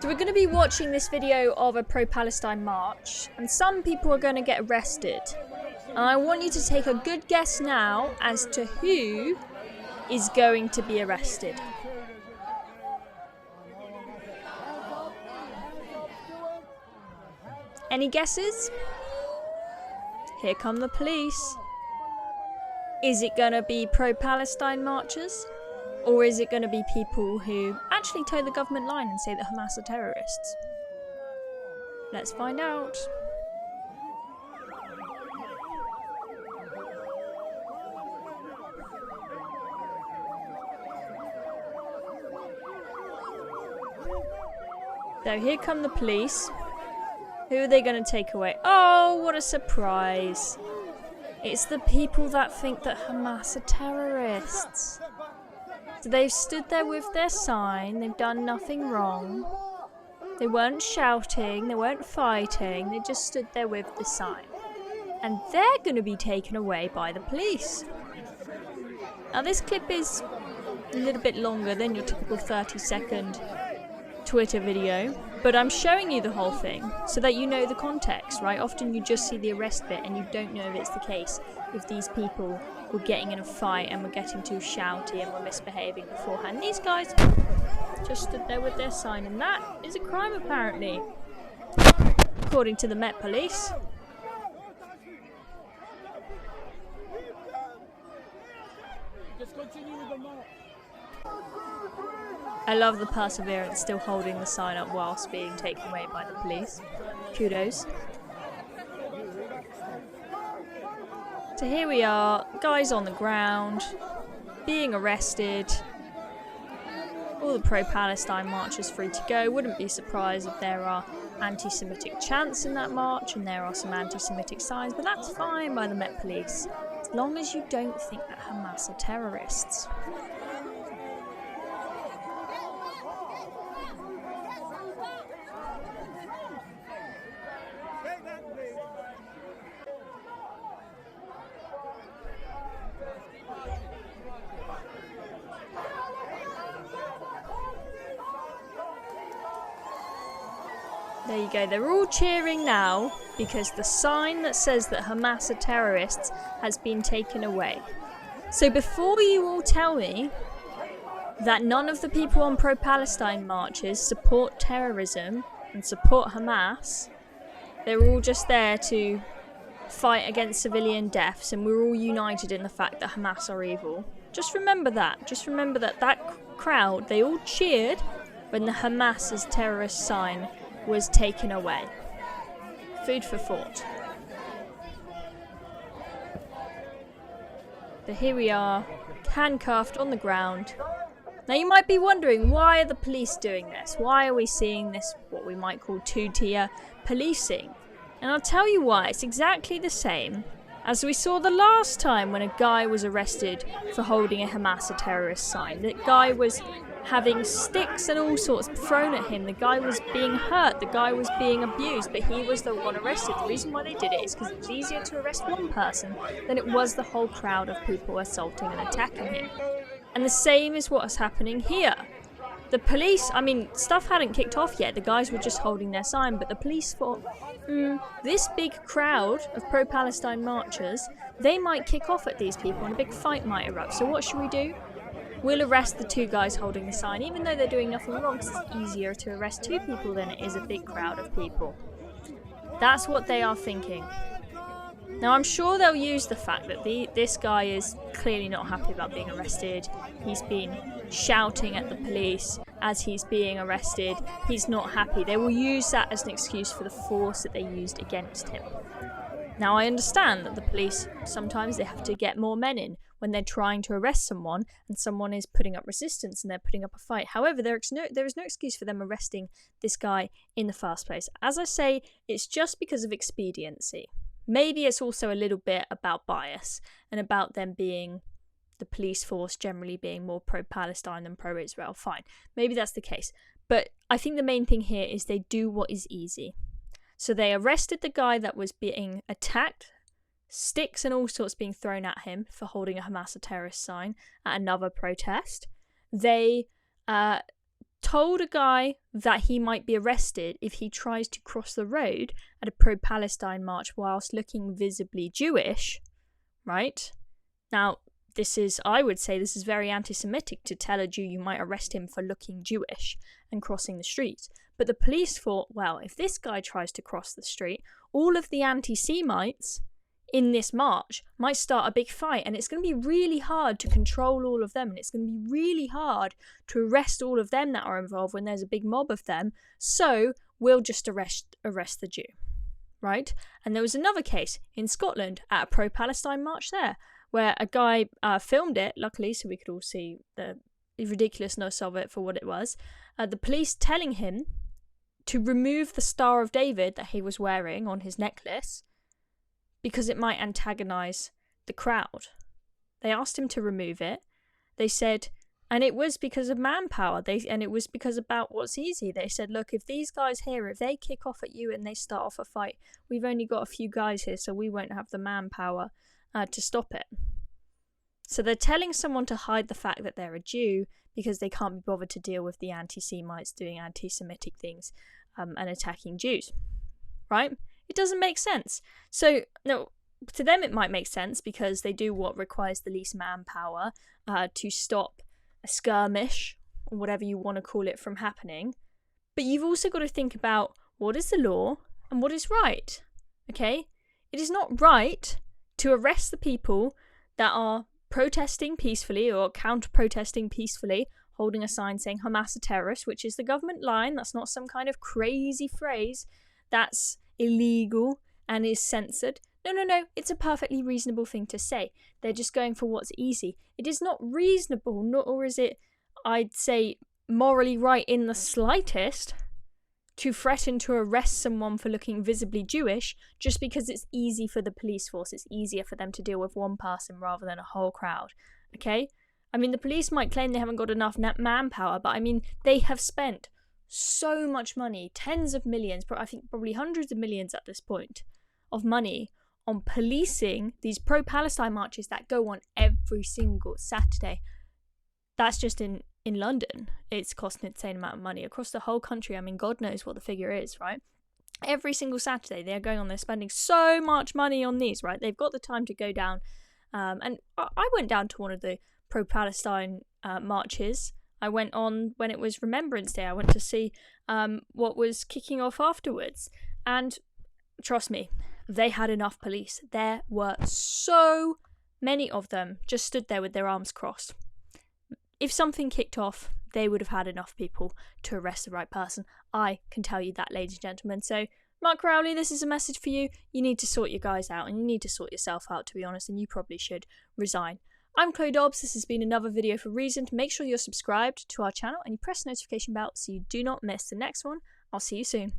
So we're going to be watching this video of a pro-Palestine march, and some people are going to get arrested. And I want you to take a good guess now as to who is going to be arrested. Any guesses? Here come the police. Is it going to be pro-Palestine marchers? Or is it going to be people who actually toe the government line and say that Hamas are terrorists? Let's find out. So here come the police. Who are they going to take away? Oh, what a surprise. It's the people that think that Hamas are terrorists. So they've stood there with their sign, they've done nothing wrong. They weren't shouting, they weren't fighting, they just stood there with the sign. And they're going to be taken away by the police. Now this clip is a little bit longer than your typical 30-second Twitter video, but I'm showing you the whole thing so that you know the context, right? Often you just see the arrest bit and you don't know if it's the case, if these people were getting in a fight and were getting too shouty and were misbehaving beforehand. These guys just stood there with their sign, and that is a crime apparently, according to the Met Police. I love the perseverance, still holding the sign up whilst being taken away by the police. Kudos. So here we are, guys on the ground, being arrested. All the pro-Palestine marchers free to go. Wouldn't be surprised if there are anti-Semitic chants in that march and there are some anti-Semitic signs, but that's fine by the Met Police, as long as you don't think that Hamas are terrorists. There you go, they're all cheering now because the sign that says that Hamas are terrorists has been taken away. So before you all tell me that none of the people on pro-Palestine marches support terrorism and support Hamas, they're all just there to fight against civilian deaths and we're all united in the fact that Hamas are evil. Just remember that. Just remember that that crowd, they all cheered when the Hamas as terrorist sign was taken away. Food for thought. So here we are, handcuffed on the ground. Now you might be wondering, why are the police doing this? Why are we seeing this, what we might call two-tier policing? And I'll tell you why. It's exactly the same as we saw the last time when a guy was arrested for holding a Hamas a terrorist sign. That guy was having sticks and all sorts thrown at him. The guy was being hurt. The guy was being abused, but he was the one arrested. The reason why they did it is because it was easier to arrest one person than it was the whole crowd of people assaulting and attacking him. And the same is what is happening here. The police, I mean, stuff hadn't kicked off yet. The guys were just holding their sign, but the police thought, this big crowd of pro-Palestine marchers, they might kick off at these people and a big fight might erupt. So what should we do? We'll arrest the two guys holding the sign, even though they're doing nothing wrong, because it's easier to arrest two people than it is a big crowd of people. That's what they are thinking. Now, I'm sure they'll use the fact that this guy is clearly not happy about being arrested. He's been shouting at the police as he's being arrested. He's not happy. They will use that as an excuse for the force that they used against him. Now, I understand that the police, sometimes they have to get more men in when they're trying to arrest someone and someone is putting up resistance and they're putting up a fight. However, there is no excuse for them arresting this guy in the first place. As I say, it's just because of expediency. Maybe it's also a little bit about bias and about them being, the police force generally being more pro-Palestine than pro-Israel. Fine, maybe that's the case. But I think the main thing here is they do what is easy. So they arrested the guy that was being attacked, sticks and all sorts being thrown at him for holding a Hamas a terrorist sign at another protest. They told a guy that he might be arrested if he tries to cross the road at a pro-Palestine march whilst looking visibly Jewish, right? Now, I would say this is very anti-Semitic to tell a Jew you might arrest him for looking Jewish and crossing the street. But the police thought, well, if this guy tries to cross the street, all of the anti-Semites in this march might start a big fight, and it's going to be really hard to control all of them, and it's going to be really hard to arrest all of them that are involved when there's a big mob of them, so we'll just arrest the Jew, right? And there was another case in Scotland at a pro-Palestine march there, where a guy filmed it, luckily, so we could all see the ridiculousness of it for what it was. The police telling him to remove the Star of David that he was wearing on his necklace because it might antagonize the crowd. They asked him to remove it. They said, and it was because of manpower. And it was because about what's easy. They said, look, if these guys here, if they kick off at you and they start off a fight, we've only got a few guys here, so we won't have the manpower to stop it. So they're telling someone to hide the fact that they're a Jew because they can't be bothered to deal with the anti-Semites doing anti-Semitic things and attacking Jews, right? It doesn't make sense. So, no, to them it might make sense because they do what requires the least manpower to stop a skirmish, or whatever you want to call it, from happening. But you've also got to think about what is the law and what is right, okay? It is not right to arrest the people that are protesting peacefully or counter-protesting peacefully, holding a sign saying Hamas are terrorists, which is the government line. That's not some kind of crazy phrase that's illegal and is censored. No, it's a perfectly reasonable thing to say. They're just going for what's easy. It is not reasonable, nor is it, I'd say, morally right in the slightest to threaten to arrest someone for looking visibly Jewish just because it's easy for the police force. It's easier for them to deal with one person rather than a whole crowd, okay? I mean, the police might claim they haven't got enough manpower, but I mean, they have spent so much money, tens of millions, I think probably hundreds of millions at this point, of money on policing these pro-Palestine marches that go on every single Saturday. That's just in London. It's costing an insane amount of money. Across the whole country, I mean, God knows what the figure is, right? Every single Saturday, they're going on, they're spending so much money on these, right? They've got the time to go down. And I went down to one of the pro-Palestine marches. I went on when it was Remembrance Day. I went to see what was kicking off afterwards. And trust me, they had enough police. There were so many of them just stood there with their arms crossed. If something kicked off, they would have had enough people to arrest the right person. I can tell you that, ladies and gentlemen. So, Mark Rowley, this is a message for you. You need to sort your guys out, and you need to sort yourself out, to be honest, and you probably should resign. I'm Chloe Dobbs. This has been another video for Reason. Make sure you're subscribed to our channel and you press the notification bell so you do not miss the next one. I'll see you soon.